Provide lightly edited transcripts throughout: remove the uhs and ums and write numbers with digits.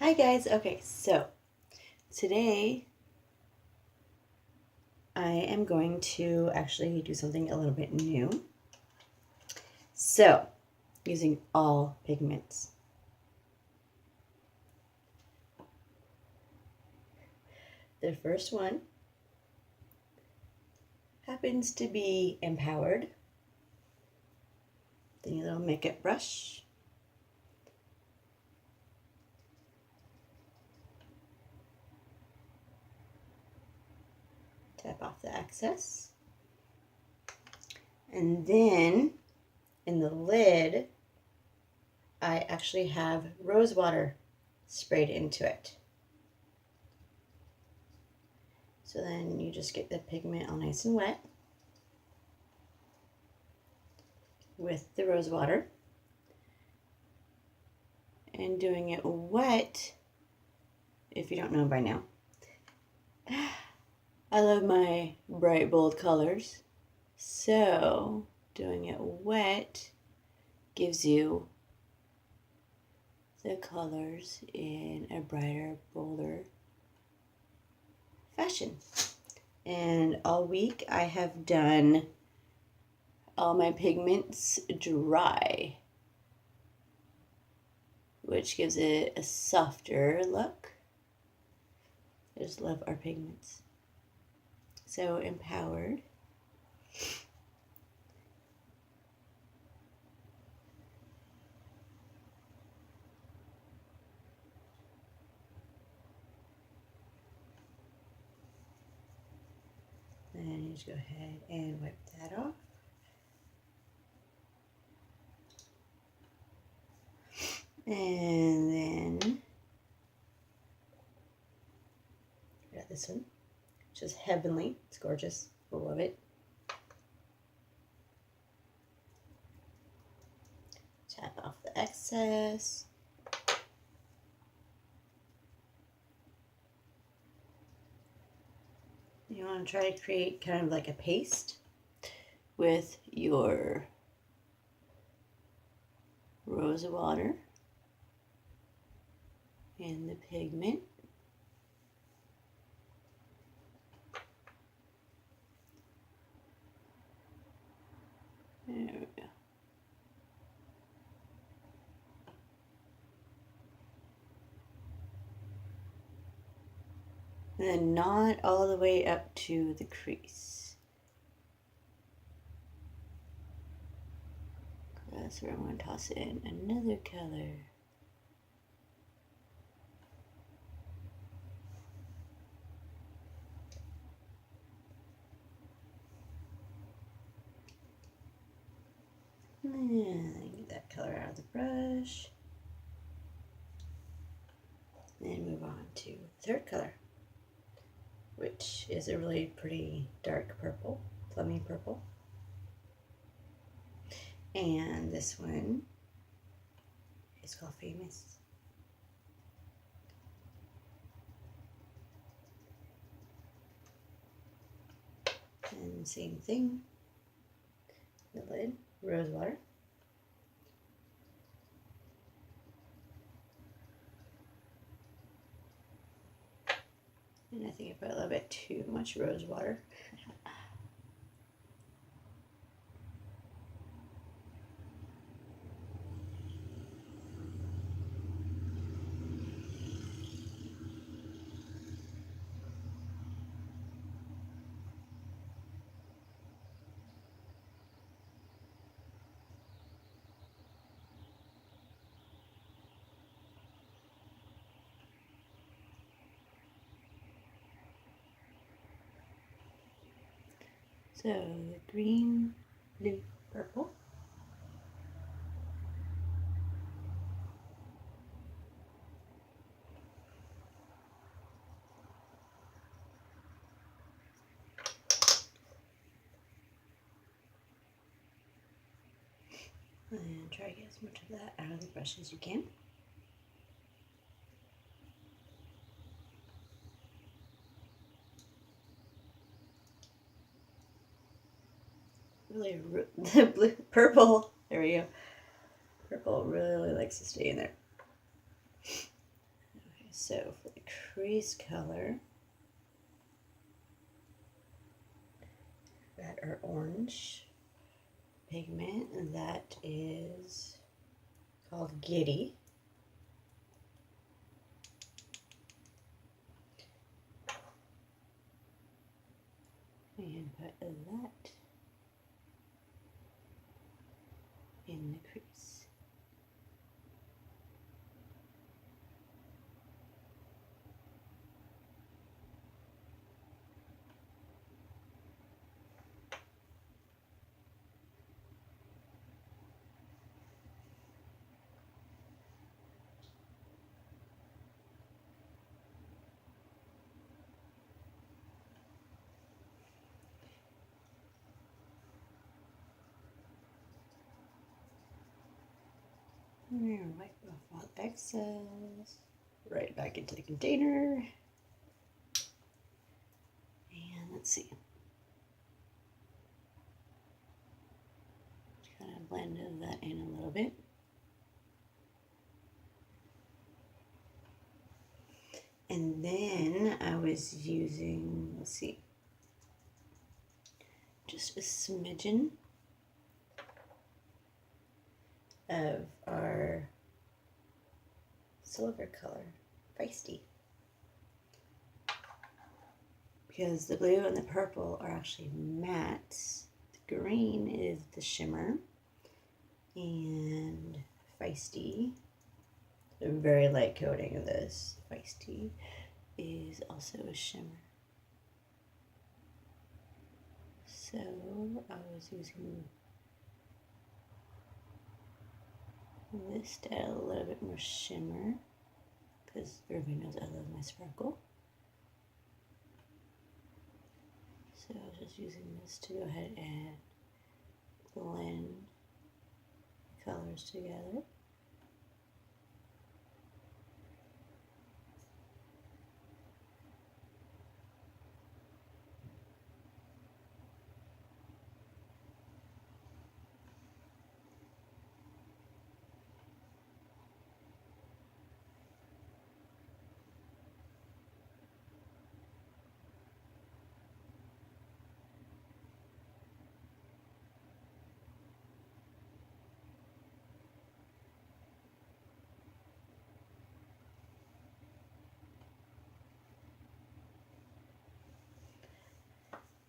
Hi guys, okay, so today I am going to actually do something a little bit new. So, using all pigments. The first one happens to be Empowered. Then your little makeup brush. Tap off the excess. And then in the lid, I actually have rose water sprayed into it. So then you just get the pigment all nice and wet with the rose water. And doing it wet, if you don't know by now, I love my bright, bold colors. So doing it wet gives you the colors in a brighter, bolder fashion. And all week I have done all my pigments dry, which gives it a softer look. I just love our pigments. So Empowered. And you just go ahead and wipe that off. And then I got this one, which is Heavenly. It's gorgeous. I love it. Tap off the excess. You want to try to create kind of like a paste with your rose water and the pigment. There we go. And then not all the way up to the crease. That's where I'm going to toss in another color. And get that color out of the brush. Then move on to the third color, which is a really pretty dark purple, plummy purple. And this one is called Famous. And same thing, the lid, rose water. And I think I put a little bit too much rose water. So the green, blue, purple. And try to get as much of that out of the brush as you can. Really, the blue, purple, there we go. Purple really likes to stay in there. So for the crease color, got our orange pigment that is called Giddy. And put that in the crease. And wipe off all excess. Right back into the container. And let's see. Kind of blended that in a little bit. And then I was using, let's see, just a smidgen of our silver color, Feisty. Because the blue and the purple are actually mattes. The green is the shimmer. And Feisty, a very light coating of this. Feisty is also a shimmer. So I was using this to add a little bit more shimmer because everybody knows I love my sparkle. So I was just using this to go ahead and blend the colors together.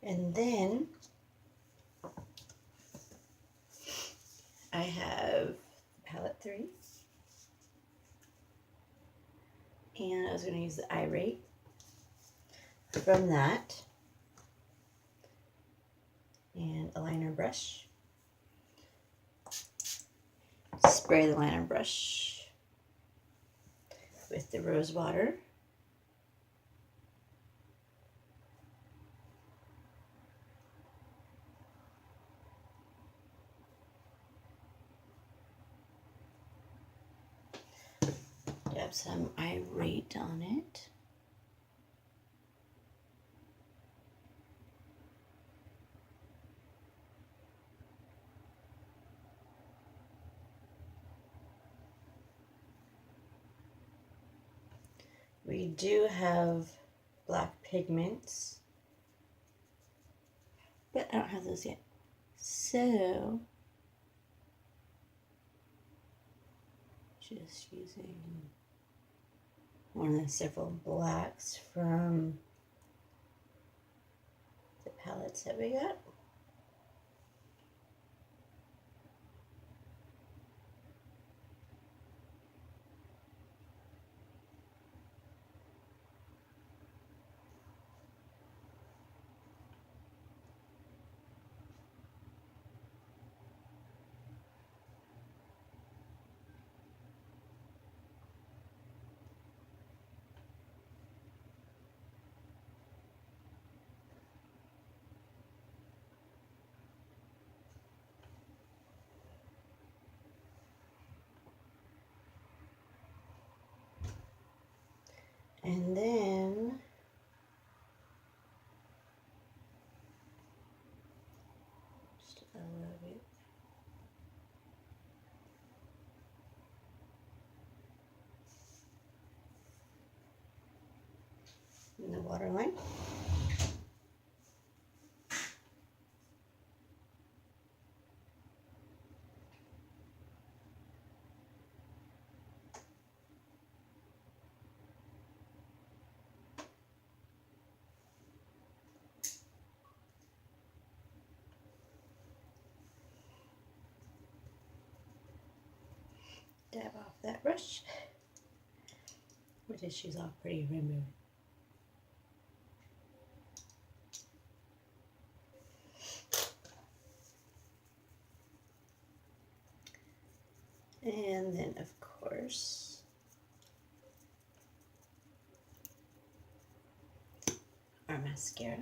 And then I have palette 3. And I was going to use the Irate from that. And a liner brush. Spray the liner brush with the rose water. Dab some Irate on it. We do have black pigments, but I don't have those yet. So, just using one of the several blacks from the palettes that we got. And then just a little bit. in the waterline. Dab off that brush. With tissues all pretty removed. And then, of course, our mascara.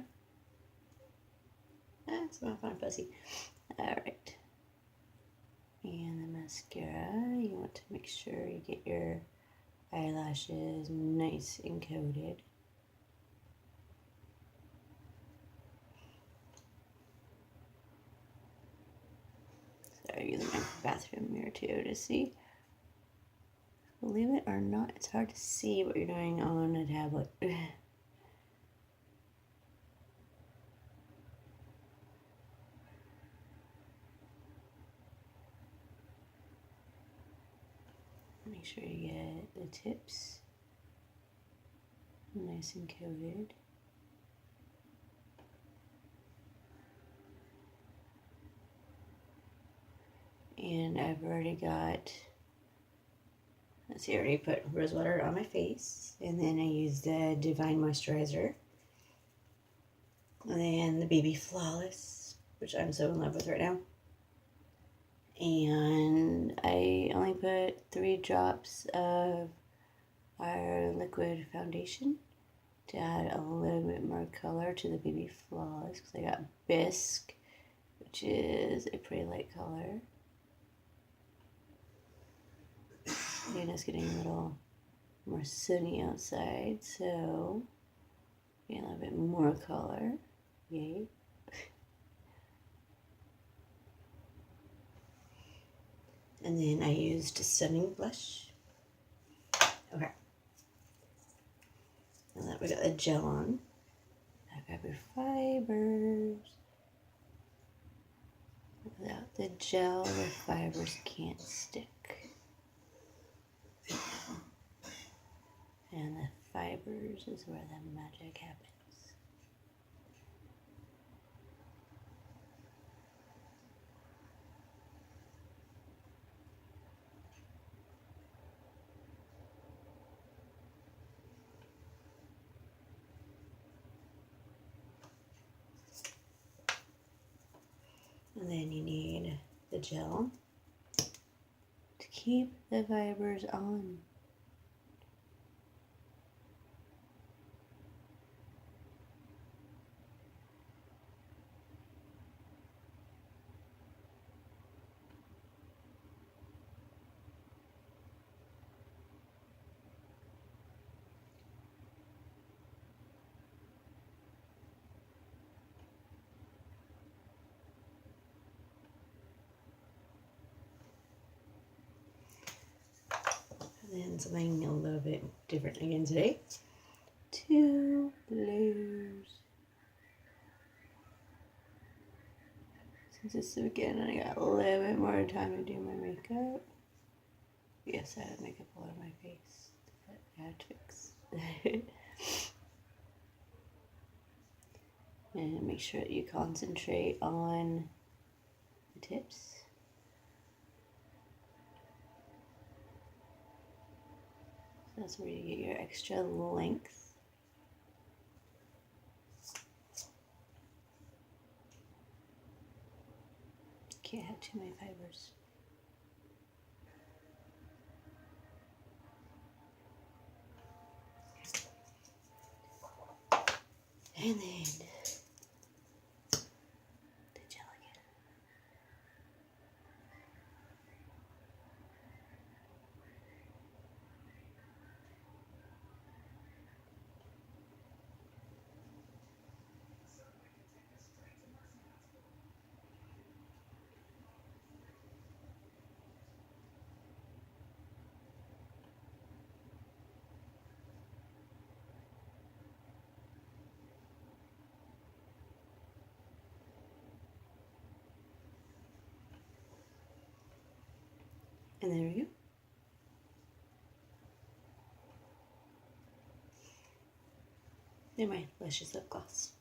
That's my fun fuzzy. Alright. And the mascara, you want to make sure you get your eyelashes nice and coated. So I'm using my bathroom mirror too to see. Believe it or not, it's hard to see what you're doing on a tablet. Make sure you get the tips nice and coated. And I've already got, let's see, I already put rose water on my face. And then I used the Divine Moisturizer. And then the BB Flawless, which I'm so in love with right now. And I only put 3 drops of our liquid foundation to add a little bit more color to the BB Flawless, because I got Bisque, which is a pretty light color. And it's getting a little more sunny outside, so get a little bit more color. Yay. And then I used a stunning blush. Okay. Now that we got the gel on, now grab your fibers. Without the gel, the fibers can't stick. And the fibers is where the magic happens. And then you need the gel to keep the fibers on. And then something a little bit different again today. 2 layers. Since it's the beginning, I got a little bit more time to do my makeup. Yes, I had makeup all over my face, but I had to fix. And make sure that you concentrate on the tips. So that's where you get your extra length. Can't have too many fibers. And then the gel again. And there we go. Never mind, let's just lip gloss.